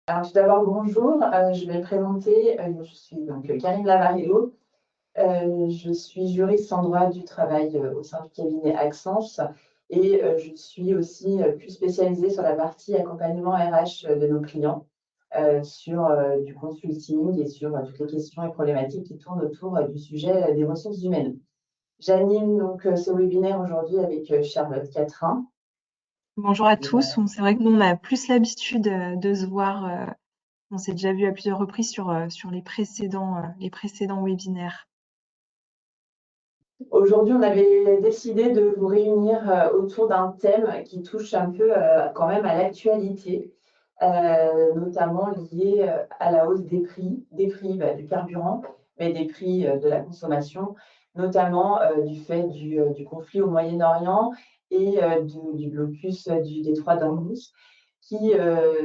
Alors, tout d'abord, bonjour. Je vais me présenter. Je suis donc Karine Lavarello. Je suis juriste en droit du travail au sein du cabinet Axence et je suis aussi plus spécialisée sur la partie accompagnement RH de nos clients, sur du consulting et sur toutes les questions et problématiques qui tournent autour du sujet des ressources humaines. J'anime donc ce webinaire aujourd'hui avec Charlotte Catrin. Bonjour à tous. C'est vrai que nous, on a plus l'habitude de se voir. On s'est déjà vu à plusieurs reprises sur les précédents webinaires. Aujourd'hui, on avait décidé de vous réunir autour d'un thème qui touche un peu quand même à l'actualité, notamment lié à la hausse des prix du carburant, mais des prix de la consommation, notamment du fait du conflit au Moyen-Orient et du blocus du détroit d'Ormuz, qui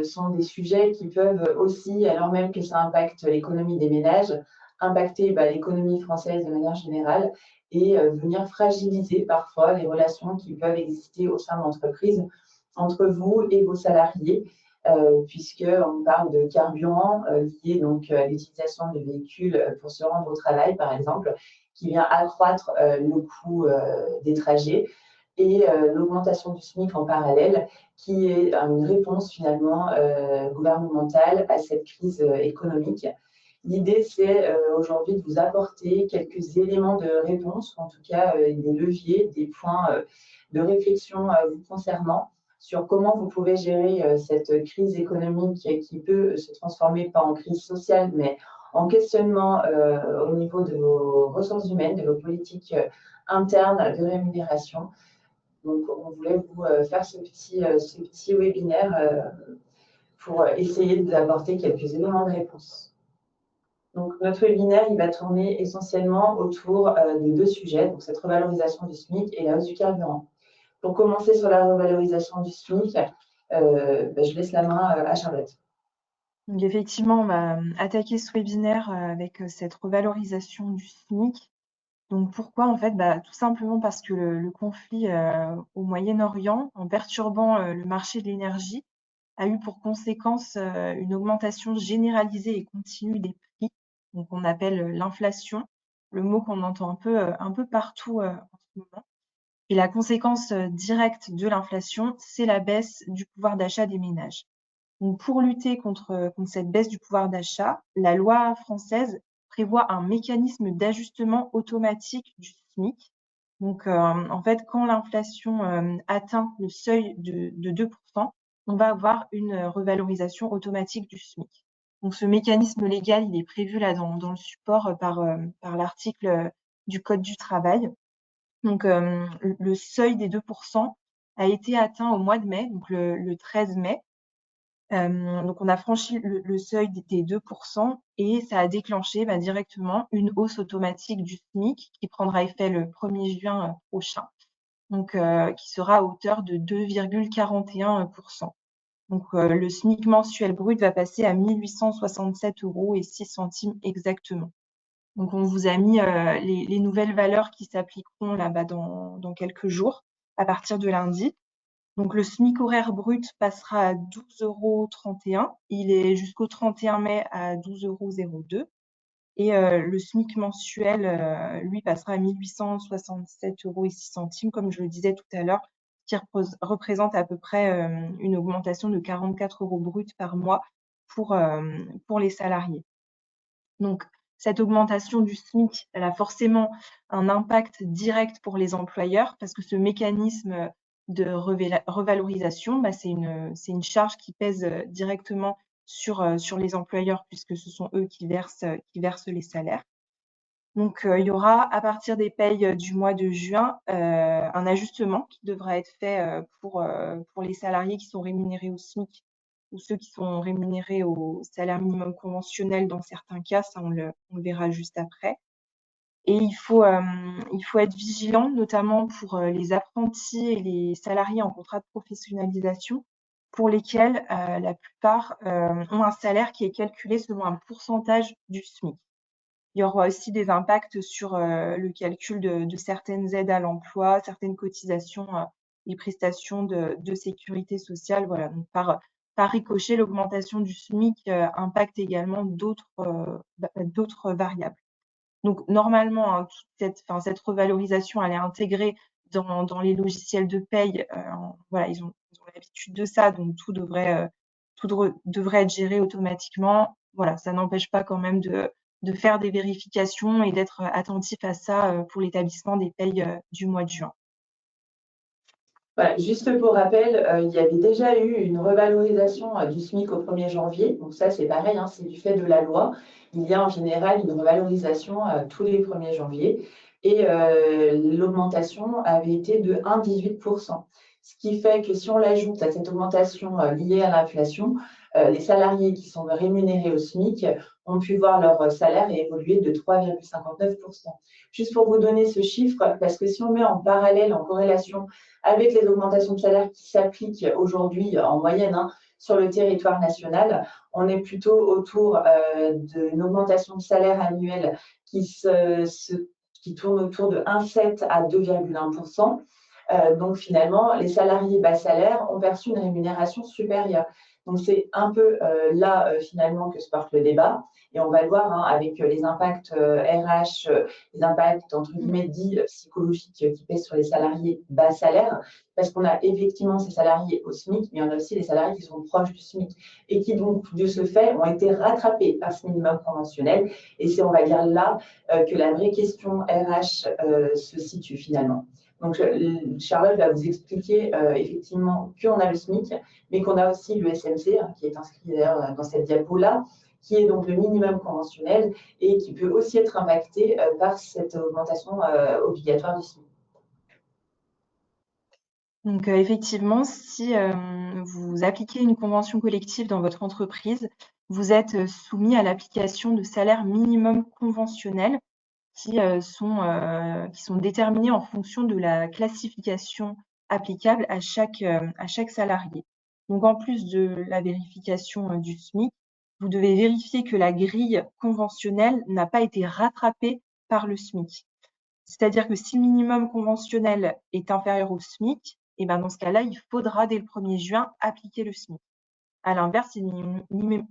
sont des sujets qui peuvent aussi, alors même que ça impacte l'économie des ménages, impacter l'économie française de manière générale et venir fragiliser parfois les relations qui peuvent exister au sein de l'entreprise entre vous et vos salariés, puisqu'on parle de carburant lié donc à l'utilisation de véhicules pour se rendre au travail, par exemple, qui vient accroître le coût des trajets et l'augmentation du SMIC en parallèle, qui est une réponse finalement gouvernementale à cette crise économique. L'idée, c'est aujourd'hui de vous apporter quelques éléments de réponse, en tout cas des leviers, des points de réflexion vous concernant sur comment vous pouvez gérer cette crise économique qui peut se transformer pas en crise sociale, mais en questionnement au niveau de vos ressources humaines, de vos politiques internes de rémunération. Donc, on voulait vous faire ce petit webinaire pour essayer de vous apporter quelques éléments de réponse. Donc, notre webinaire, il va tourner essentiellement autour de deux sujets, donc cette revalorisation du SMIC et la hausse du carburant. Pour commencer sur la revalorisation du SMIC, je laisse la main à Charlotte. Donc effectivement, on va attaquer ce webinaire avec cette revalorisation du SMIC. Donc pourquoi en fait? Tout simplement parce que le conflit au Moyen-Orient, en perturbant le marché de l'énergie, a eu pour conséquence une augmentation généralisée et continue des prix, donc on appelle l'inflation, le mot qu'on entend un peu partout en ce moment. Et la conséquence directe de l'inflation, c'est la baisse du pouvoir d'achat des ménages. Donc pour lutter contre cette baisse du pouvoir d'achat, la loi française prévoit un mécanisme d'ajustement automatique du SMIC. Donc en fait, quand l'inflation atteint le seuil de 2 on va avoir une revalorisation automatique du SMIC. Donc ce mécanisme légal, il est prévu là dans le support par l'article du code du travail. Donc le seuil des 2 a été atteint au mois de mai, donc le 13 mai. Donc on a franchi le seuil des 2 et ça a déclenché directement une hausse automatique du SMIC qui prendra effet le 1er juin prochain, donc qui sera à hauteur de 2,41 Donc le SMIC mensuel brut va passer à 1 867,06 € exactement. Donc on vous a mis les nouvelles valeurs qui s'appliqueront là dans quelques jours, à partir de lundi. Donc le SMIC horaire brut passera à 12,31 €. Il est jusqu'au 31 mai à 12,02 € et le SMIC mensuel, lui, passera à 1 867,06 €, comme je le disais tout à l'heure, ce qui représente à peu près une augmentation de 44 € brut par mois pour les salariés. Donc cette augmentation du SMIC, elle a forcément un impact direct pour les employeurs parce que ce mécanisme de revalorisation, c'est une charge qui pèse directement sur les employeurs puisque ce sont eux qui versent les salaires. Donc il y aura à partir des payes du mois de juin, un ajustement qui devra être fait pour les salariés qui sont rémunérés au SMIC ou ceux qui sont rémunérés au salaire minimum conventionnel dans certains cas, ça on le verra juste après. Et il faut être vigilant, notamment pour les apprentis et les salariés en contrat de professionnalisation, pour lesquels la plupart ont un salaire qui est calculé selon un pourcentage du SMIC. Il y aura aussi des impacts sur le calcul de certaines aides à l'emploi, certaines cotisations et prestations de sécurité sociale. Voilà, donc par ricochet, l'augmentation du SMIC impacte également d'autres variables. Donc, normalement, hein, cette revalorisation, elle est intégrée dans les logiciels de paye. Voilà, ils ont l'habitude de ça, donc tout devrait être géré automatiquement. Voilà, ça n'empêche pas quand même de faire des vérifications et d'être attentif à ça pour l'établissement des payes du mois de juin. Voilà, juste pour rappel, il y avait déjà eu une revalorisation du SMIC au 1er janvier. Donc ça, c'est pareil, hein, c'est du fait de la loi. Il y a en général une revalorisation tous les 1er janvier. Et l'augmentation avait été de 1,18%. Ce qui fait que si on l'ajoute à cette augmentation liée à l'inflation, les salariés qui sont rémunérés au SMIC ont pu voir leur salaire évoluer de 3,59%. Juste pour vous donner ce chiffre, parce que si on met en parallèle, en corrélation avec les augmentations de salaire qui s'appliquent aujourd'hui en moyenne sur le territoire national, on est plutôt autour d'une augmentation de salaire annuelle qui tourne autour de 1,7 à 2,1%. Donc finalement, les salariés bas salaires ont perçu une rémunération supérieure. Donc c'est un peu là finalement que se porte le débat. Et on va le voir avec les impacts RH, les impacts entre guillemets dits psychologiques qui pèsent sur les salariés bas salaires, parce qu'on a effectivement ces salariés au SMIC, mais on a aussi les salariés qui sont proches du SMIC et qui donc de ce fait ont été rattrapés par ce minimum conventionnel. Et c'est, on va dire, là que la vraie question RH se situe finalement. Donc, Charlotte va vous expliquer effectivement qu'on a le SMIC, mais qu'on a aussi le SMC, qui est inscrit d'ailleurs dans cette diapo-là, qui est donc le minimum conventionnel et qui peut aussi être impacté par cette augmentation obligatoire du SMIC. Donc, effectivement, si vous appliquez une convention collective dans votre entreprise, vous êtes soumis à l'application de salaires minimum conventionnels qui sont déterminés en fonction de la classification applicable à chaque salarié. Donc, en plus de la vérification du SMIC, vous devez vérifier que la grille conventionnelle n'a pas été rattrapée par le SMIC. C'est-à-dire que si le minimum conventionnel est inférieur au SMIC, et ben dans ce cas-là, il faudra dès le 1er juin appliquer le SMIC. À l'inverse, si le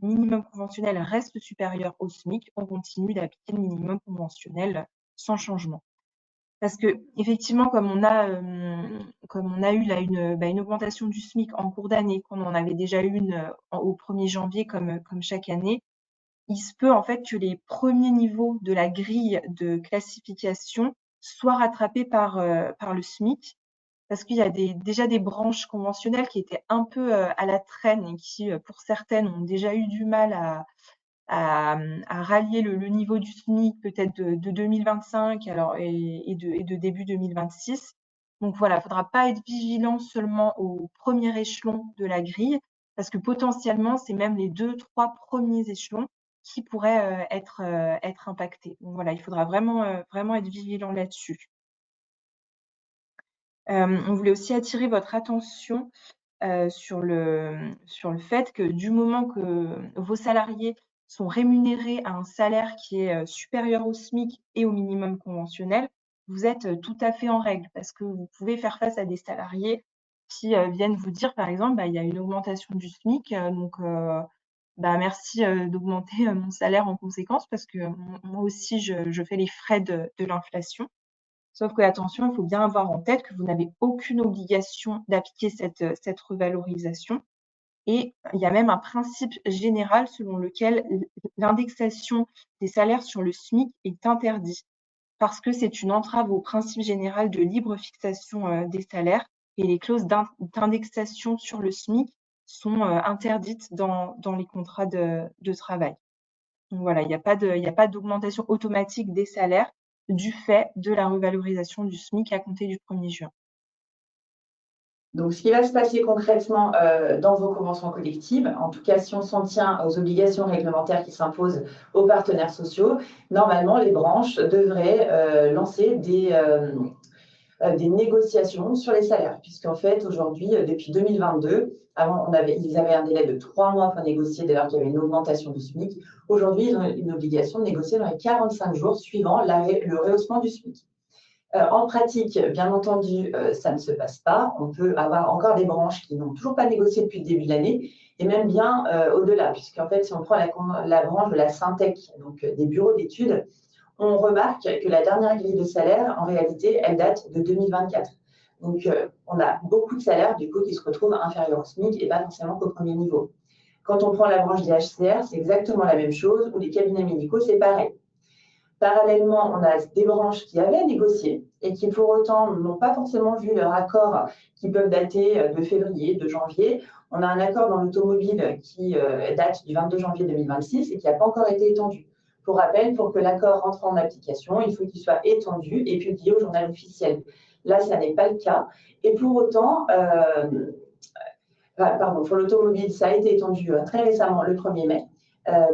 minimum conventionnel reste supérieur au SMIC, on continue d'appliquer le minimum conventionnel sans changement. Parce que effectivement, comme on a eu là une augmentation du SMIC en cours d'année, comme on en avait déjà eu une au 1er janvier comme chaque année, il se peut en fait que les premiers niveaux de la grille de classification soient rattrapés par le SMIC, parce qu'il y a déjà des branches conventionnelles qui étaient un peu à la traîne et qui, pour certaines, ont déjà eu du mal à rallier le niveau du SMIC peut-être de 2025 et de début 2026. Donc voilà, il ne faudra pas être vigilant seulement au premier échelon de la grille, parce que potentiellement, c'est même les 2-3 premiers échelons qui pourraient être impactés. Donc voilà, il faudra vraiment être vigilant là-dessus. On voulait aussi attirer votre attention sur le fait que du moment que vos salariés sont rémunérés à un salaire qui est supérieur au SMIC et au minimum conventionnel, vous êtes tout à fait en règle, parce que vous pouvez faire face à des salariés qui viennent vous dire, par exemple, il y a une augmentation du SMIC, donc merci d'augmenter mon salaire en conséquence, parce que moi aussi, je fais les frais de l'inflation. Sauf que, attention, il faut bien avoir en tête que vous n'avez aucune obligation d'appliquer cette revalorisation. Et il y a même un principe général selon lequel l'indexation des salaires sur le SMIC est interdite, parce que c'est une entrave au principe général de libre fixation des salaires, et les clauses d'indexation sur le SMIC sont interdites dans les contrats de travail. Donc voilà, il n'y a pas d'augmentation automatique des salaires du fait de la revalorisation du SMIC à compter du 1er juin. Donc, ce qui va se passer concrètement dans vos conventions collectives, en tout cas si on s'en tient aux obligations réglementaires qui s'imposent aux partenaires sociaux, normalement, les branches devraient lancer des négociations sur les salaires, puisqu'en fait, aujourd'hui, depuis 2022, avant, ils avaient un délai de 3 mois pour négocier dès lors qu'il y avait une augmentation du SMIC. Aujourd'hui, ils ont une obligation de négocier dans les 45 jours suivant le rehaussement du SMIC. En pratique, bien entendu, ça ne se passe pas. On peut avoir encore des branches qui n'ont toujours pas négocié depuis le début de l'année, et même bien au-delà, puisqu'en fait, si on prend la branche de la Syntec, donc des bureaux d'études, on remarque que la dernière grille de salaire, en réalité, elle date de 2024. Donc, on a beaucoup de salaires, du coup, qui se retrouvent inférieurs au SMIC et pas forcément qu'au premier niveau. Quand on prend la branche des HCR, c'est exactement la même chose, ou les cabinets médicaux, c'est pareil. Parallèlement, on a des branches qui avaient négocié et qui, pour autant, n'ont pas forcément vu leur accord qui peuvent dater de février, de janvier. On a un accord dans l'automobile qui date du 22 janvier 2026 et qui n'a pas encore été étendu. Pour rappel, pour que l'accord rentre en application, il faut qu'il soit étendu et publié au journal officiel. Là, ça n'est pas le cas. Et pour autant, pour l'automobile, ça a été étendu très récemment, le 1er mai.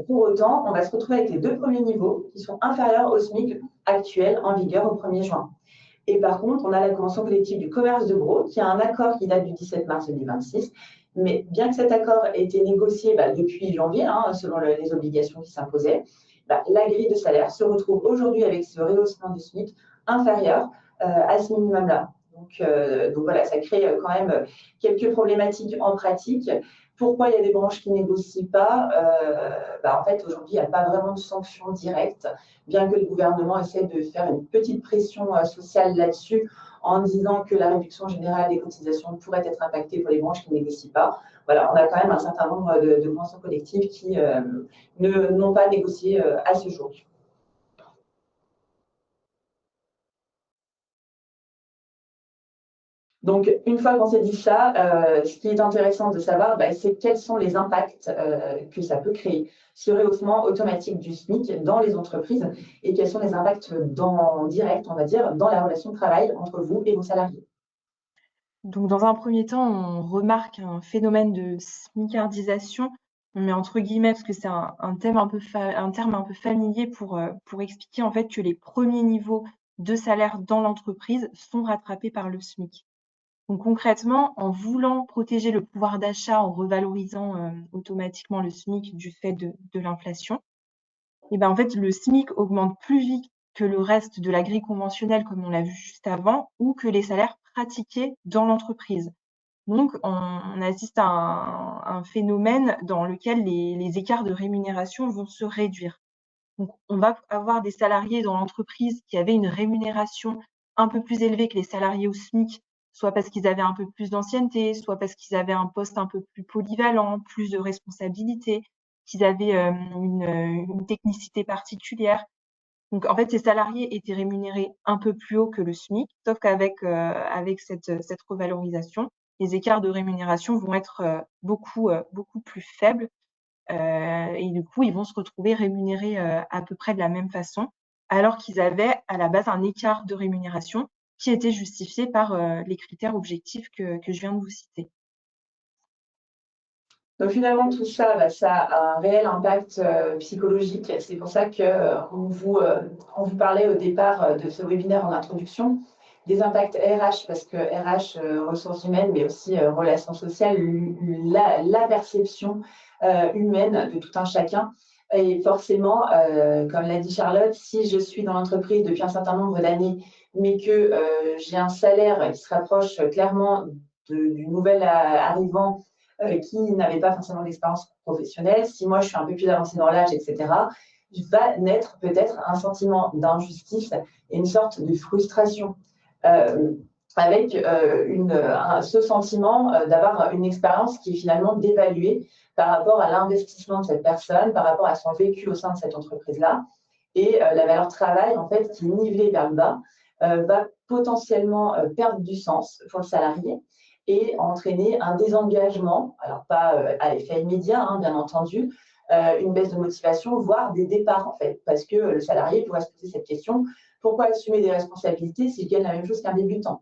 Pour autant, on va se retrouver avec les deux premiers niveaux qui sont inférieurs au SMIC actuel en vigueur au 1er juin. Et par contre, on a la convention collective du commerce de gros qui a un accord qui date du 17 mars 2026. Mais bien que cet accord ait été négocié depuis janvier, selon les obligations qui s'imposaient, la grille de salaire se retrouve aujourd'hui avec ce rehaussement du SMIC inférieur à ce minimum-là. Donc voilà, ça crée quand même quelques problématiques en pratique. Pourquoi il y a des branches qui ne négocient pas? En fait, aujourd'hui, il n'y a pas vraiment de sanctions directes, bien que le gouvernement essaie de faire une petite pression sociale là-dessus en disant que la réduction générale des cotisations pourrait être impactée pour les branches qui ne négocient pas. Voilà, on a quand même un certain nombre de conventions collectives qui n'ont pas négocié à ce jour. Donc, une fois qu'on s'est dit ça, ce qui est intéressant de savoir, c'est quels sont les impacts que ça peut créer, ce rehaussement automatique du SMIC dans les entreprises et quels sont les impacts directs, on va dire, dans la relation de travail entre vous et vos salariés. Donc, dans un premier temps, on remarque un phénomène de smicardisation. On met entre guillemets parce que c'est un terme un peu familier pour expliquer en fait que les premiers niveaux de salaire dans l'entreprise sont rattrapés par le SMIC. Donc concrètement, en voulant protéger le pouvoir d'achat en revalorisant automatiquement le SMIC du fait de l'inflation, et en fait, le SMIC augmente plus vite que le reste de la grille conventionnelle, comme on l'a vu juste avant, ou que les salaires pratiqués dans l'entreprise. Donc, on assiste à un phénomène dans lequel les écarts de rémunération vont se réduire. Donc, on va avoir des salariés dans l'entreprise qui avaient une rémunération un peu plus élevée que les salariés au SMIC, soit parce qu'ils avaient un peu plus d'ancienneté, soit parce qu'ils avaient un poste un peu plus polyvalent, plus de responsabilités, qu'ils avaient une technicité particulière. Donc, en fait, ces salariés étaient rémunérés un peu plus haut que le SMIC, sauf qu'avec avec cette revalorisation, les écarts de rémunération vont être beaucoup plus faibles. Et du coup, ils vont se retrouver rémunérés à peu près de la même façon, alors qu'ils avaient à la base un écart de rémunération qui était justifié par les critères objectifs que je viens de vous citer. Donc finalement, tout ça, ça a un réel impact psychologique. C'est pour ça qu'on on vous parlait au départ de ce webinaire en introduction des impacts RH, parce que RH, ressources humaines, mais aussi relations sociales, la perception humaine de tout un chacun. Et forcément, comme l'a dit Charlotte, si je suis dans l'entreprise depuis un certain nombre d'années, mais que j'ai un salaire qui se rapproche clairement du nouvel arrivant qui n'avait pas forcément d'expérience professionnelle, si moi je suis un peu plus avancée dans l'âge, etc., va naître peut-être un sentiment d'injustice et une sorte de frustration. Avec ce sentiment d'avoir une expérience qui est finalement dévaluée par rapport à l'investissement de cette personne, par rapport à son vécu au sein de cette entreprise-là. Et la valeur travail, en fait, qui est nivelée vers le bas, va potentiellement perdre du sens pour le salarié et entraîner un désengagement, alors pas à effet immédiat, bien entendu, une baisse de motivation, voire des départs, en fait, parce que le salarié pourrait se poser cette question, pourquoi assumer des responsabilités si je gagne la même chose qu'un débutant?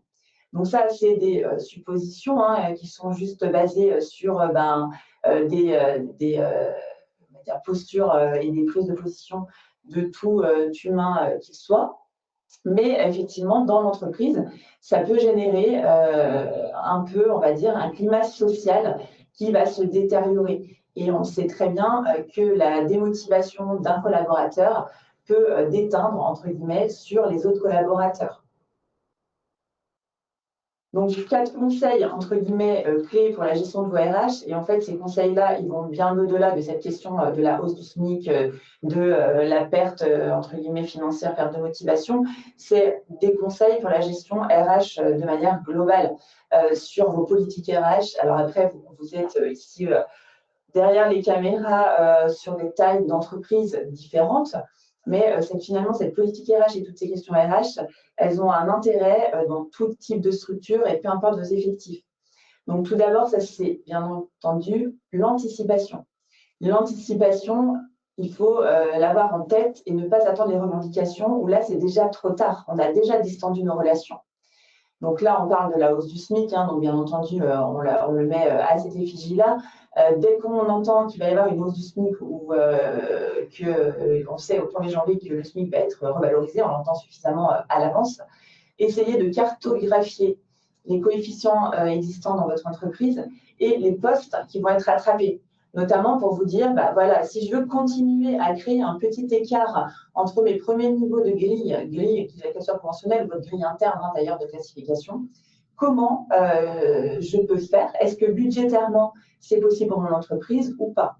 Donc ça, c'est des suppositions qui sont juste basées sur des postures et des prises de position de tout humain qu'il soit. Mais effectivement, dans l'entreprise, ça peut générer un peu, on va dire, un climat social qui va se détériorer. Et on sait très bien que la démotivation d'un collaborateur peut déteindre, entre guillemets, sur les autres collaborateurs. Donc, 4 conseils, entre guillemets, clés pour la gestion de vos RH. Et en fait, ces conseils-là, ils vont bien au-delà de cette question de la hausse du SMIC, de la perte, entre guillemets, financière, perte de motivation. C'est des conseils pour la gestion RH de manière globale sur vos politiques RH. Alors après, vous êtes ici derrière les caméras sur des tailles d'entreprises différentes. Mais finalement, cette politique RH et toutes ces questions RH, elles ont un intérêt dans tout type de structure et peu importe vos effectifs. Donc tout d'abord, ça c'est bien entendu l'anticipation. L'anticipation, il faut l'avoir en tête et ne pas attendre les revendications où là c'est déjà trop tard. On a déjà distendu nos relations. Donc là, on parle de la hausse du SMIC, hein, donc bien entendu, on le met à cette effigie-là. Dès qu'on entend qu'il va y avoir une hausse du SMIC ou qu'on sait au 1er janvier que le SMIC va être revalorisé, on l'entend suffisamment à l'avance, essayez de cartographier les coefficients existants dans votre entreprise et les postes qui vont être rattrapés. Notamment pour vous dire, bah, voilà, si je veux continuer à créer un petit écart entre mes premiers niveaux de grille qu'elle soit conventionnelle ou votre grille interne d'ailleurs de classification, comment je peux faire? Est-ce que budgétairement, c'est possible pour mon entreprise ou pas?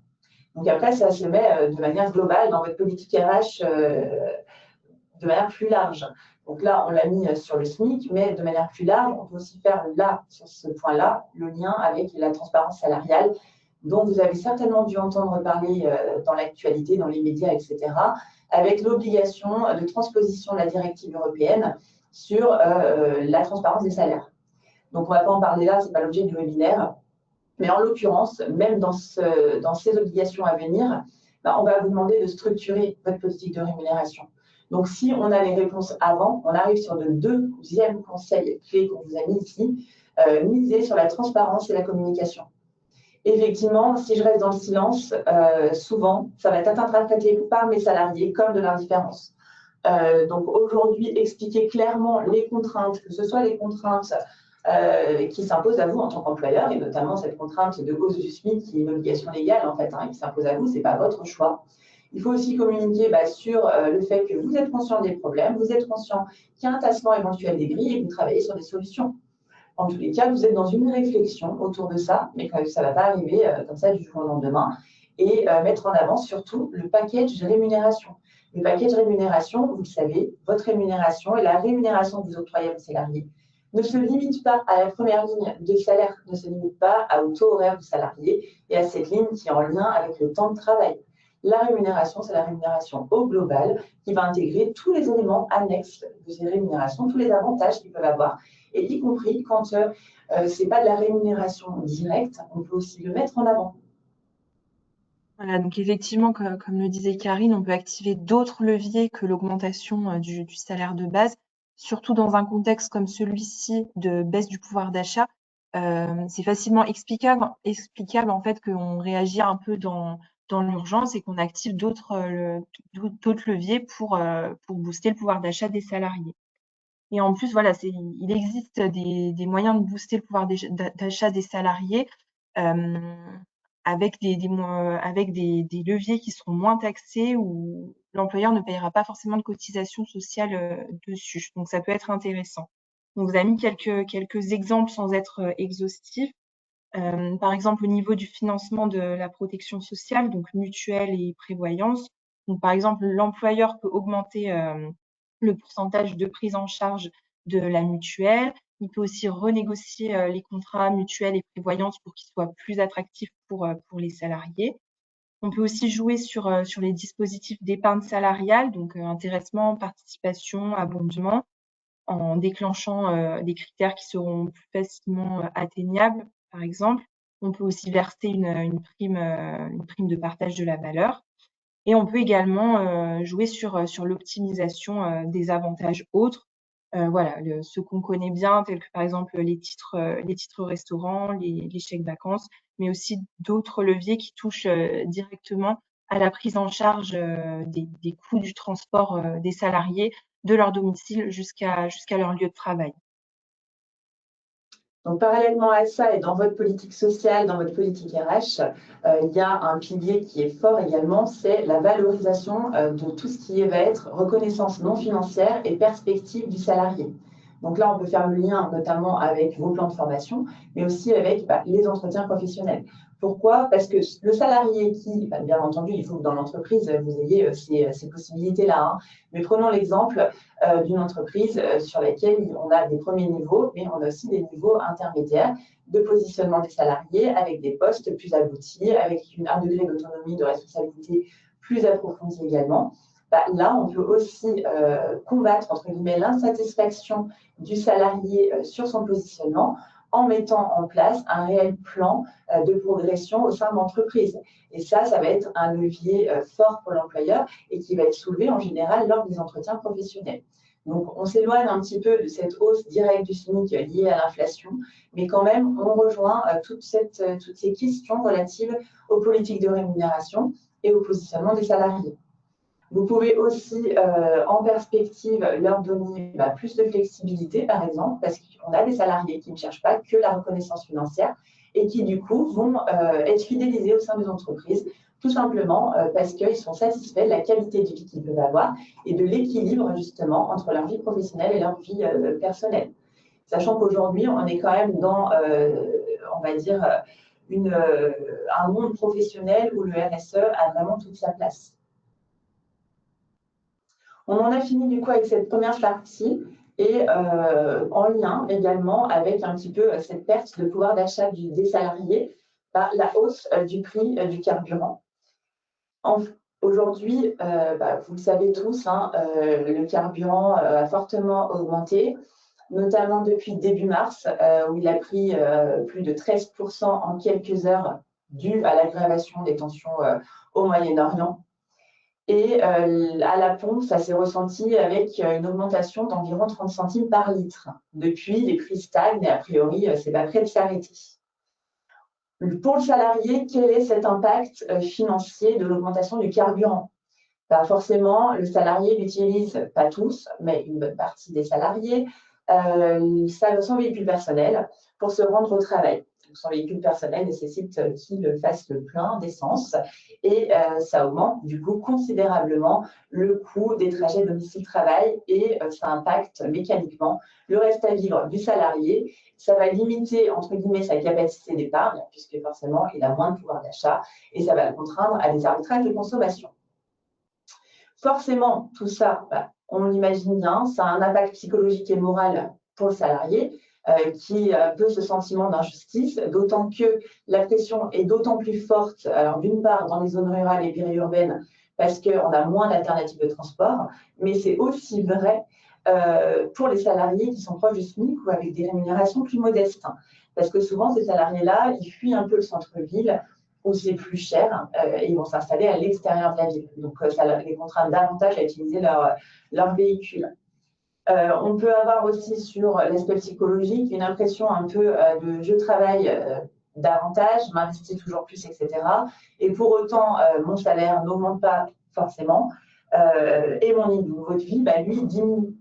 Donc après, ça se met de manière globale dans votre politique RH de manière plus large. Donc là, on l'a mis sur le SMIC, mais de manière plus large, on peut aussi faire là, sur ce point-là, le lien avec la transparence salariale, dont vous avez certainement dû entendre parler dans l'actualité, dans les médias, etc., avec l'obligation de transposition de la directive européenne sur la transparence des salaires. Donc, on ne va pas en parler là, ce n'est pas l'objet du webinaire. Mais en l'occurrence, même dans ces obligations à venir, on va vous demander de structurer votre politique de rémunération. Donc, si on a les réponses avant, on arrive sur le deuxième conseil clé qu'on vous a mis ici, miser sur la transparence et la communication. Effectivement, si je reste dans le silence, souvent, ça va être interprété par mes salariés comme de l'indifférence. Donc aujourd'hui, expliquer clairement les contraintes, que ce soit les contraintes qui s'imposent à vous en tant qu'employeur, et notamment cette contrainte de hausse du SMIC qui est une obligation légale en fait, qui s'impose à vous, ce n'est pas votre choix. Il faut aussi communiquer sur le fait que vous êtes conscient des problèmes, vous êtes conscient qu'il y a un tassement éventuel des grilles et que vous travaillez sur des solutions. En tous les cas, vous êtes dans une réflexion autour de ça, mais ça ne va pas arriver comme ça du jour au lendemain, et mettre en avant surtout le package rémunération. Le package rémunération, vous le savez, votre rémunération et la rémunération que vous octroyez à vos salariés ne se limite pas à la première ligne de salaire, ne se limite pas au taux horaire du salarié et à cette ligne qui est en lien avec le temps de travail. La rémunération, c'est la rémunération au global qui va intégrer tous les éléments annexes de ces rémunérations, tous les avantages qu'ils peuvent avoir, et y compris quand ce n'est pas de la rémunération directe, on peut aussi le mettre en avant. Voilà, donc effectivement, comme le disait Karine, on peut activer d'autres leviers que l'augmentation du salaire de base, surtout dans un contexte comme celui-ci de baisse du pouvoir d'achat. C'est facilement explicable en fait qu'on réagit un peu dans l'urgence et qu'on active d'autres leviers pour booster le pouvoir d'achat des salariés. Et en plus, voilà, il existe des moyens de booster le pouvoir d'achat des salariés avec des leviers qui seront moins taxés où l'employeur ne payera pas forcément de cotisations sociales dessus. Donc, ça peut être intéressant. Donc, vous avez mis quelques exemples sans être exhaustifs. Par exemple, au niveau du financement de la protection sociale, donc mutuelle et prévoyance. Donc, par exemple, l'employeur peut augmenter le pourcentage de prise en charge de la mutuelle. Il peut aussi renégocier les contrats mutuels et prévoyance pour qu'ils soient plus attractifs pour les salariés. On peut aussi jouer sur les dispositifs d'épargne salariale, donc intéressement, participation, abondement, en déclenchant des critères qui seront plus facilement atteignables, par exemple. On peut aussi verser une prime de partage de la valeur. Et on peut également jouer sur l'optimisation des avantages autres. Voilà, ceux qu'on connaît bien, tels que par exemple les titres restaurants, les chèques vacances, mais aussi d'autres leviers qui touchent directement à la prise en charge des coûts du transport des salariés de leur domicile jusqu'à leur lieu de travail. Donc, parallèlement à ça, et dans votre politique sociale, dans votre politique RH, il y a un pilier qui est fort également, c'est la valorisation de tout ce qui va être reconnaissance non financière et perspective du salarié. Donc là, on peut faire le lien notamment avec vos plans de formation, mais aussi avec les entretiens professionnels. Pourquoi? Parce que le salarié qui, bien entendu, il faut que dans l'entreprise, vous ayez ces possibilités-là. Hein. Mais prenons l'exemple d'une entreprise sur laquelle on a des premiers niveaux, mais on a aussi des niveaux intermédiaires de positionnement des salariés avec des postes plus aboutis, avec un degré d'autonomie, de responsabilité plus approfondi également. Là, on peut aussi combattre, entre guillemets, l'insatisfaction du salarié sur son positionnement en mettant en place un réel plan de progression au sein de l'entreprise. Et ça va être un levier fort pour l'employeur et qui va être soulevé en général lors des entretiens professionnels. Donc, on s'éloigne un petit peu de cette hausse directe du SMIC liée à l'inflation, mais quand même, on rejoint toutes ces questions relatives aux politiques de rémunération et au positionnement des salariés. Vous pouvez aussi, en perspective, leur donner plus de flexibilité, par exemple, parce qu'on a des salariés qui ne cherchent pas que la reconnaissance financière et qui, du coup, vont être fidélisés au sein des entreprises, tout simplement parce qu'ils sont satisfaits de la qualité de vie qu'ils peuvent avoir et de l'équilibre, justement, entre leur vie professionnelle et leur vie personnelle. Sachant qu'aujourd'hui, on est quand même dans, on va dire, un monde professionnel où le RSE a vraiment toute sa place. On en a fini du coup avec cette première partie et en lien également avec un petit peu cette perte de pouvoir d'achat des salariés par la hausse du prix du carburant. Aujourd'hui, vous le savez tous, hein, le carburant a fortement augmenté, notamment depuis début mars, où il a pris plus de 13% en quelques heures, dû à l'aggravation des tensions au Moyen-Orient. Et à la pompe, ça s'est ressenti avec une augmentation d'environ 30 centimes par litre. Depuis, les prix stagnent et a priori, c'est pas prêt de s'arrêter. Pour le salarié, quel est cet impact financier de l'augmentation du carburant? Forcément, le salarié l'utilise, pas tous, mais une bonne partie des salariés, son véhicule personnel pour se rendre au travail. Son véhicule personnel nécessite qu'il fasse le plein d'essence et ça augmente du coup considérablement le coût des trajets domicile-travail et ça impacte mécaniquement le reste à vivre du salarié. Ça va limiter, entre guillemets, sa capacité d'épargne puisque forcément, il a moins de pouvoir d'achat et ça va le contraindre à des arbitrages de consommation. Forcément, tout ça, on l'imagine bien, ça a un impact psychologique et moral pour le salarié qui a un peu ce sentiment d'injustice, d'autant que la pression est d'autant plus forte, alors d'une part dans les zones rurales et périurbaines, parce qu'on a moins d'alternatives de transport, mais c'est aussi vrai pour les salariés qui sont proches du SMIC ou avec des rémunérations plus modestes. Parce que souvent, ces salariés-là, ils fuient un peu le centre-ville où c'est plus cher et ils vont s'installer à l'extérieur de la ville. Donc, ça les contraint davantage à utiliser leur véhicule. On peut avoir aussi sur l'aspect psychologique une impression un peu de je travaille davantage, je m'investis toujours plus, etc. Et pour autant, mon salaire n'augmente pas forcément et mon niveau de vie, lui, diminue.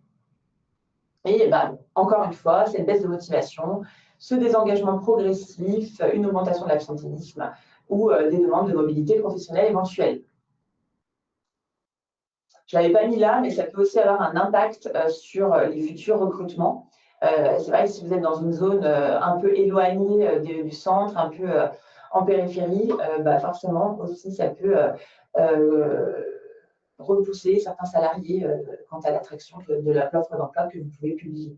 Et encore une fois, cette baisse de motivation, ce désengagement progressif, une augmentation de l'absentéisme ou des demandes de mobilité professionnelle éventuelles. Je ne l'avais pas mis là, mais ça peut aussi avoir un impact sur les futurs recrutements. C'est vrai que si vous êtes dans une zone un peu éloignée du centre, un peu en périphérie, forcément aussi ça peut repousser certains salariés quant à l'attraction de l'offre d'emploi que vous pouvez publier.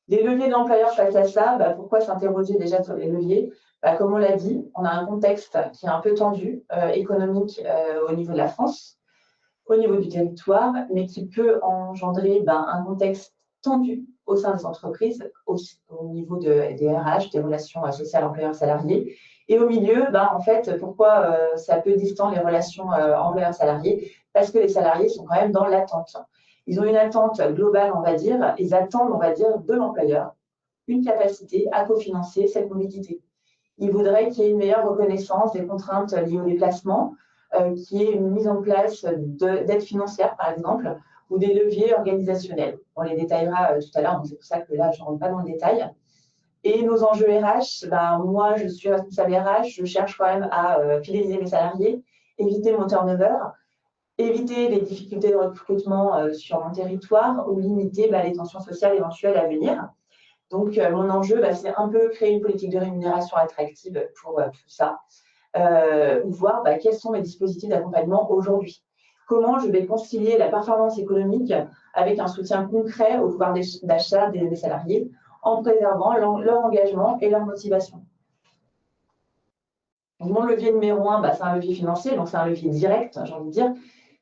Les leviers de l'employeur face à ça, pourquoi s'interroger déjà sur les leviers? Comme on l'a dit, on a un contexte qui est un peu tendu, économique au niveau de la France, au niveau du territoire, mais qui peut engendrer un contexte tendu au sein des entreprises, au niveau des RH, des relations sociales employeurs-salariés. Et au milieu, en fait, pourquoi c'est un peu distant les relations employeurs-salariés? Parce que les salariés sont quand même dans l'attente. Ils ont une attente globale, on va dire, ils attendent, on va dire, de l'employeur une capacité à cofinancer cette mobilité. Ils voudraient qu'il y ait une meilleure reconnaissance des contraintes liées au déplacement, qu'il y ait une mise en place d'aides financières, par exemple, ou des leviers organisationnels. On les détaillera tout à l'heure, donc c'est pour ça que là, je ne rentre pas dans le détail. Et nos enjeux RH, moi, je suis responsable RH, je cherche quand même à fidéliser mes salariés, éviter mon turnover, éviter les difficultés de recrutement sur mon territoire ou limiter les tensions sociales éventuelles à venir. Donc, mon enjeu, c'est un peu créer une politique de rémunération attractive pour tout ça, ou voir quels sont mes dispositifs d'accompagnement aujourd'hui. Comment je vais concilier la performance économique avec un soutien concret au pouvoir d'achat des salariés en préservant leur engagement et leur motivation. Mon levier numéro 1, c'est un levier financier, donc c'est un levier direct, j'ai envie de dire,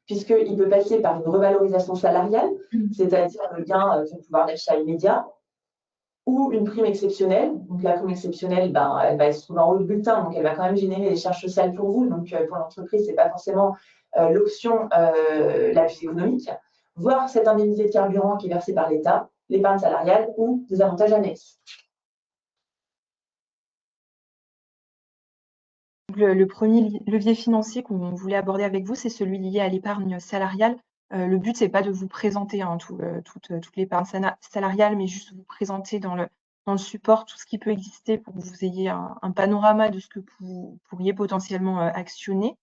puisqu'il peut passer par une revalorisation salariale, c'est-à-dire le gain de pouvoir d'achat immédiat, ou une prime exceptionnelle. Donc la prime exceptionnelle, elle va se trouver en haut du bulletin, donc elle va quand même générer des charges sociales pour vous. Donc pour l'entreprise, ce n'est pas forcément l'option la plus économique. Voire cette indemnité de carburant qui est versée par l'État, l'épargne salariale ou des avantages annexes. Le premier levier financier qu'on voulait aborder avec vous, c'est celui lié à l'épargne salariale. Le but, c'est pas de vous présenter toute l'épargne salariale, mais juste vous présenter dans le support tout ce qui peut exister pour que vous ayez un panorama de ce que vous pourriez potentiellement actionner.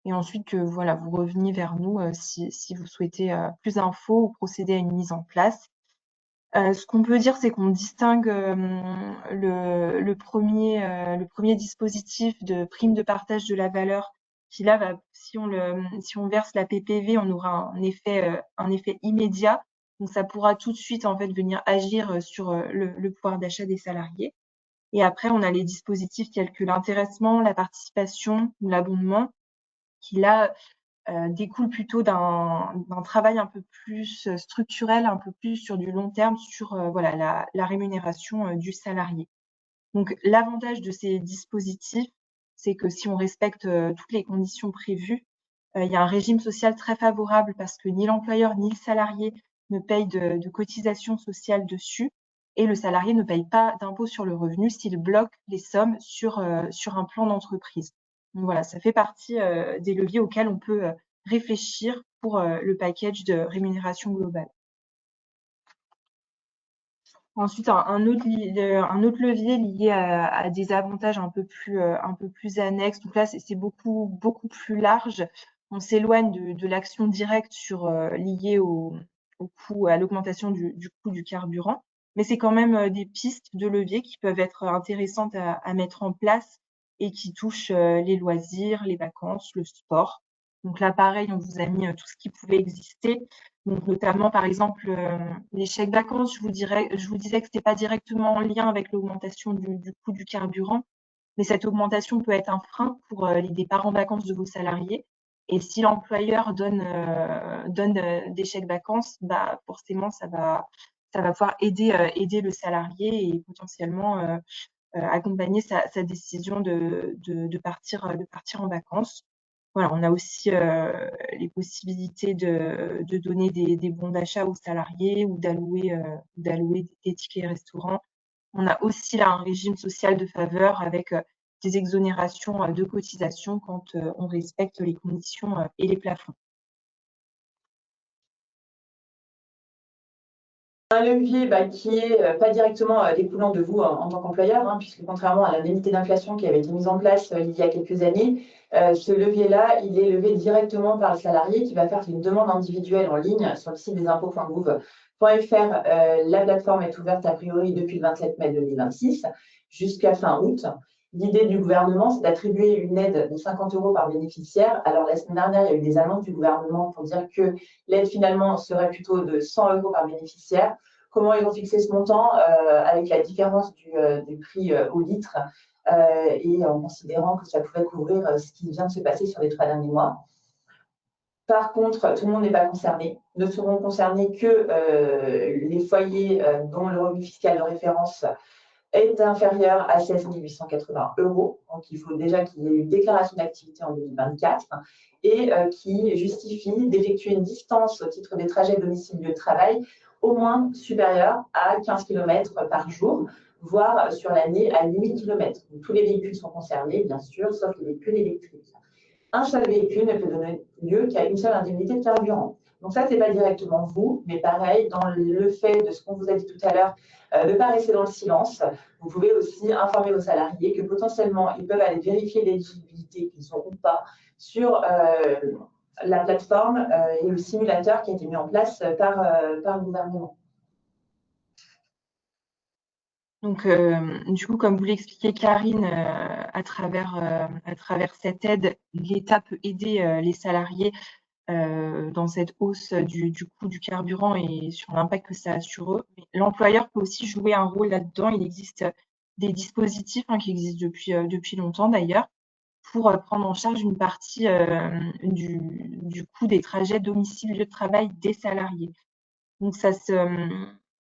Et ensuite que voilà, vous reveniez vers nous si vous souhaitez plus d'infos ou procéder à une mise en place. Ce qu'on peut dire, c'est qu'on distingue le premier dispositif de prime de partage de la valeur qui là, si on verse la PPV, on aura un effet immédiat. Donc ça pourra tout de suite en fait venir agir sur le pouvoir d'achat des salariés. Et après, on a les dispositifs tels que l'intéressement, la participation ou l'abondement qui là découle plutôt d'un travail un peu plus structurel, un peu plus sur du long terme, sur voilà, la rémunération du salarié. Donc l'avantage de ces dispositifs, c'est que si on respecte toutes les conditions prévues, il y a un régime social très favorable parce que ni l'employeur ni le salarié ne payent de cotisations sociales dessus et le salarié ne paye pas d'impôt sur le revenu s'il bloque les sommes sur un plan d'entreprise. Donc voilà, ça fait partie des leviers auxquels on peut réfléchir pour le package de rémunération globale. Ensuite, un autre levier lié à des avantages un peu plus annexes. Donc là, c'est beaucoup plus large. On s'éloigne de l'action directe liée au coût, à l'augmentation du coût du carburant. Mais c'est quand même des pistes de levier qui peuvent être intéressantes à mettre en place et qui touchent les loisirs, les vacances, le sport. Donc là, pareil, on vous a mis tout ce qui pouvait exister. Donc notamment, par exemple, les chèques vacances, je vous disais que c'était pas directement en lien avec l'augmentation du coût du carburant, mais cette augmentation peut être un frein pour les départs en vacances de vos salariés. Et si l'employeur donne des chèques vacances, forcément, ça va pouvoir aider le salarié et potentiellement accompagner sa décision de partir en vacances. Voilà, on a aussi les possibilités de donner des bons d'achat aux salariés ou d'allouer des tickets restaurants. On a aussi là un régime social de faveur avec des exonérations de cotisations quand on respecte les conditions et les plafonds. Un levier qui est pas directement découlant de vous en tant qu'employeur, puisque contrairement à l'indemnité d'inflation qui avait été mise en place il y a quelques années, ce levier-là, il est levé directement par le salarié qui va faire une demande individuelle en ligne sur le site des impôts.gouv.fr. La plateforme est ouverte a priori depuis le 27 mai 2026 jusqu'à fin août. L'idée du gouvernement, c'est d'attribuer une aide de 50 € par bénéficiaire. Alors, la semaine dernière, il y a eu des annonces du gouvernement pour dire que l'aide, finalement, serait plutôt de 100 € par bénéficiaire. Comment ils ont fixé ce montant avec la différence du prix au litre et en considérant que ça pouvait couvrir ce qui vient de se passer sur les 3 derniers mois. Par contre, tout le monde n'est pas concerné. Ne seront concernés que les foyers dont le revenu fiscal de référence est inférieur à 16 880 €. Donc, il faut déjà qu'il y ait une déclaration d'activité en 2024 et qui justifie d'effectuer une distance au titre des trajets domicile-lieu de travail au moins supérieure à 15 km par jour, voire sur l'année à 8 000 km. Donc, tous les véhicules sont concernés, bien sûr, sauf les véhicules électriques. Un seul véhicule ne peut donner lieu qu'à une seule indemnité de carburant. Donc ça, ce n'est pas directement vous, mais pareil, dans le fait de ce qu'on vous a dit tout à l'heure, de ne pas rester dans le silence, vous pouvez aussi informer vos salariés que potentiellement, ils peuvent aller vérifier l'éligibilité qu'ils ont ou pas sur la plateforme et le simulateur qui a été mis en place par le gouvernement. Donc, du coup, comme vous l'expliquait Karine, à travers cette aide, l'État peut aider les salariés dans cette hausse du coût du carburant et sur l'impact que ça a sur eux. Mais l'employeur peut aussi jouer un rôle là-dedans. Il existe des dispositifs qui existent depuis longtemps d'ailleurs pour prendre en charge une partie du coût des trajets domicile-lieu de travail des salariés. Donc,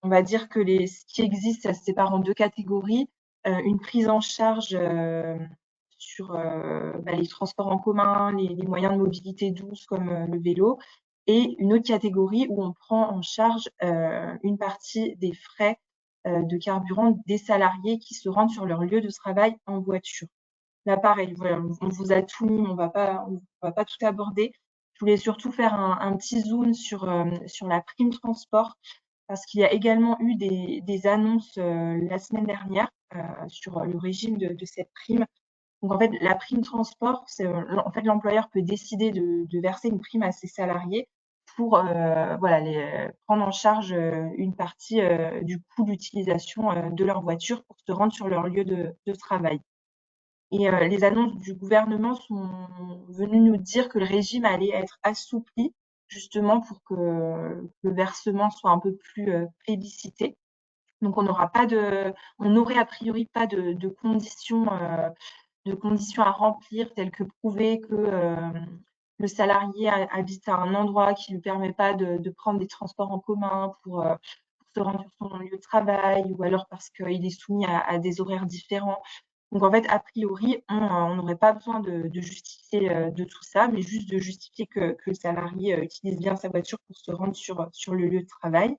on va dire que ce qui existe, ça se sépare en deux catégories. Une prise en charge sur les transports en commun, les moyens de mobilité douce comme le vélo, et une autre catégorie où on prend en charge une partie des frais de carburant des salariés qui se rendent sur leur lieu de travail en voiture. Là, pareil, voilà, on vous a tout mis, on va pas tout aborder. Je voulais surtout faire un petit zoom sur la prime transport parce qu'il y a également eu des annonces la semaine dernière sur le régime de cette prime. Donc, en fait, la prime transport, en fait, l'employeur peut décider de verser une prime à ses salariés pour prendre en charge une partie du coût d'utilisation de leur voiture pour se rendre sur leur lieu de travail. Et les annonces du gouvernement sont venues nous dire que le régime allait être assoupli, justement pour que le versement soit un peu plus plébiscité. Donc on n'aurait a priori pas de conditions à remplir, telles que prouver que le salarié habite à un endroit qui ne lui permet pas de prendre des transports en commun pour se rendre sur son lieu de travail, ou alors parce qu'il est soumis à des horaires différents. Donc, en fait, a priori, on n'aurait pas besoin de justifier de tout ça, mais juste de justifier que le salarié utilise bien sa voiture pour se rendre sur le lieu de travail.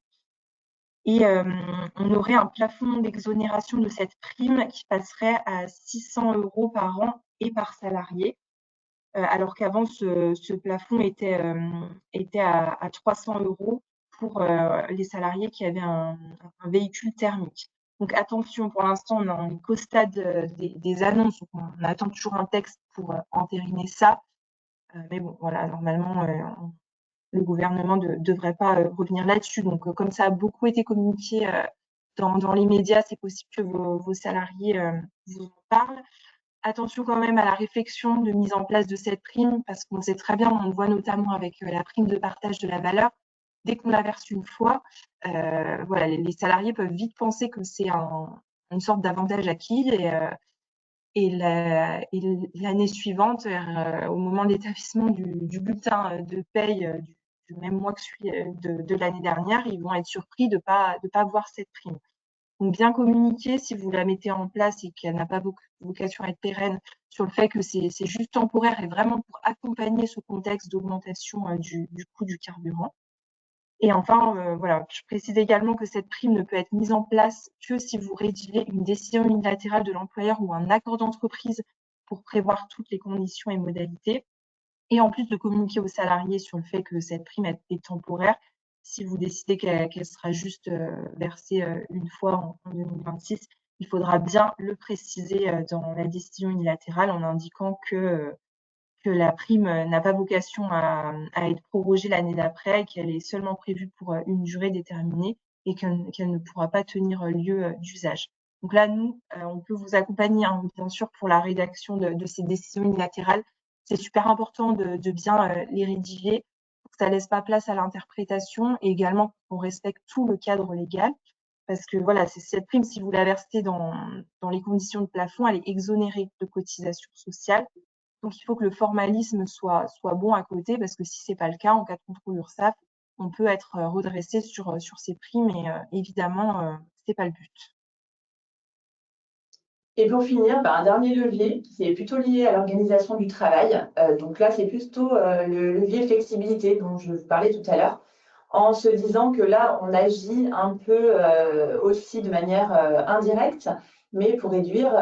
Et on aurait un plafond d'exonération de cette prime qui passerait à 600 € par an et par salarié, alors qu'avant, ce plafond était à 300 € pour les salariés qui avaient un véhicule thermique. Donc attention, pour l'instant, on est qu'au stade des annonces, donc on attend toujours un texte pour entériner ça. Mais bon, voilà, normalement, le gouvernement ne devrait pas revenir là-dessus. Donc, comme ça a beaucoup été communiqué dans les médias, c'est possible que vos salariés vous en parlent. Attention quand même à la réflexion de mise en place de cette prime, parce qu'on sait très bien, on le voit notamment avec la prime de partage de la valeur, dès qu'on la verse une fois, les salariés peuvent vite penser que c'est une sorte d'avantage acquis et l'année suivante, au moment de l'établissement du bulletin de paye du même mois que celui de l'année dernière, ils vont être surpris de pas voir cette prime. Donc, bien communiquer si vous la mettez en place et qu'elle n'a pas vocation à être pérenne, sur le fait que c'est juste temporaire et vraiment pour accompagner ce contexte d'augmentation du coût du carburant. Et enfin, je précise également que cette prime ne peut être mise en place que si vous rédigez une décision unilatérale de l'employeur ou un accord d'entreprise pour prévoir toutes les conditions et modalités. Et en plus de communiquer aux salariés sur le fait que cette prime est temporaire, si vous décidez qu'elle sera juste versée une fois en 2026, il faudra bien le préciser dans la décision unilatérale en indiquant que la prime n'a pas vocation à être prorogée l'année d'après, qu'elle est seulement prévue pour une durée déterminée et qu'elle ne pourra pas tenir lieu d'usage. Donc là, nous, on peut vous accompagner, bien sûr, pour la rédaction de ces décisions unilatérales. C'est super important de bien les rédiger pour que ça laisse pas place à l'interprétation et également pour qu'on respecte tout le cadre légal. Parce que voilà, c'est cette prime, si vous la versez dans les conditions de plafond, elle est exonérée de cotisations sociales. Donc, il faut que le formalisme soit bon à côté, parce que si c'est pas le cas, en cas de contrôle URSSAF, on peut être redressé sur ces primes et évidemment, c'est pas le but. Et pour finir, un dernier levier qui est plutôt lié à l'organisation du travail. Donc là, c'est plutôt le levier flexibilité dont je vous parlais tout à l'heure, en se disant que là, on agit un peu aussi de manière indirecte, mais pour réduire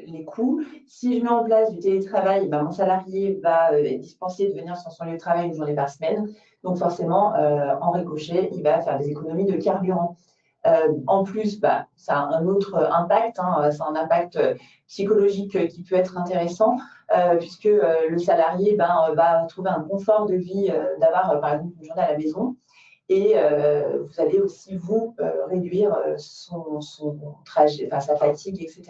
les coûts. Si je mets en place du télétravail, mon salarié va être dispensé de venir sur son lieu de travail une journée par semaine. Donc forcément, en ricochet, il va faire des économies de carburant. En plus, ça a un autre impact, hein, c'est un impact psychologique qui peut être intéressant, puisque le salarié va trouver un confort de vie d'avoir, par exemple, une journée à la maison. Et vous allez aussi, vous, réduire son trajet, enfin, sa fatigue, etc.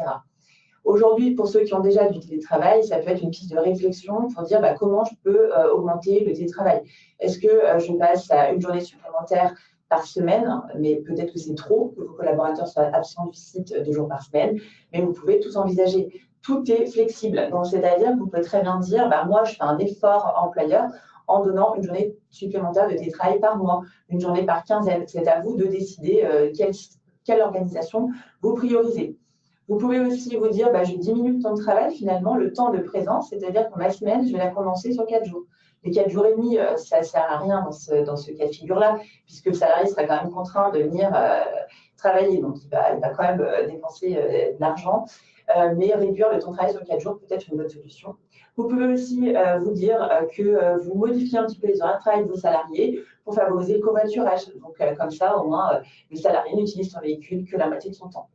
Aujourd'hui, pour ceux qui ont déjà du télétravail, ça peut être une piste de réflexion pour dire comment je peux augmenter le télétravail. Est-ce que je passe à une journée supplémentaire par semaine, mais peut-être que c'est trop, que vos collaborateurs soient absents du site 2 jours par semaine, mais vous pouvez tout envisager. Tout est flexible. Donc, c'est-à-dire que vous pouvez très bien dire, moi, je fais un effort employeur en donnant une journée supplémentaire de télétravail par mois, une journée par quinzaine. C'est à vous de décider quelle organisation vous priorisez. Vous pouvez aussi vous dire, je diminue le temps de travail, finalement, le temps de présence, c'est-à-dire que ma semaine, je vais la condenser sur 4 jours. Les 4 jours et demi, ça ne sert à rien dans ce cas de figure-là, puisque le salarié sera quand même contraint de venir travailler, donc il va quand même dépenser de l'argent, mais réduire le temps de travail sur 4 jours peut être une bonne solution. Vous pouvez aussi vous dire que vous modifiez un petit peu les horaires de travail de vos salariés pour favoriser le covoiturage. Donc, comme ça, au moins, le salarié n'utilise son véhicule que la moitié de son temps.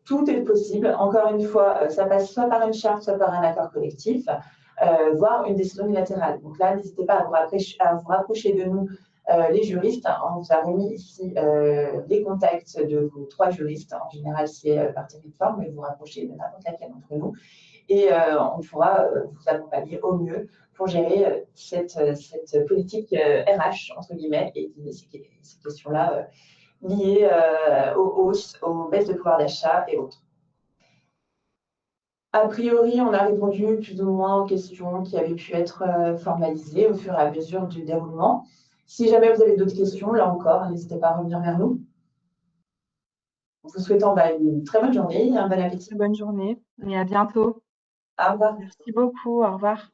Tout est possible. Encore une fois, ça passe soit par une charte, soit par un accord collectif, voire une décision unilatérale. Donc là, n'hésitez pas à vous rapprocher de nous, les juristes. On vous a remis ici les contacts de vos 3 juristes. En général, c'est par territoire, mais vous rapprochez de n'importe laquelle d'entre nous. Et on pourra vous accompagner au mieux pour gérer cette politique RH, entre guillemets, et ces questions-là liées aux hausses, aux baisses de pouvoir d'achat et autres. A priori, on a répondu plus ou moins aux questions qui avaient pu être formalisées au fur et à mesure du déroulement. Si jamais vous avez d'autres questions, là encore, n'hésitez pas à revenir vers nous. En vous souhaitant une très bonne journée et un bon appétit. Bonne journée et à bientôt. Au revoir. Merci beaucoup. Au revoir.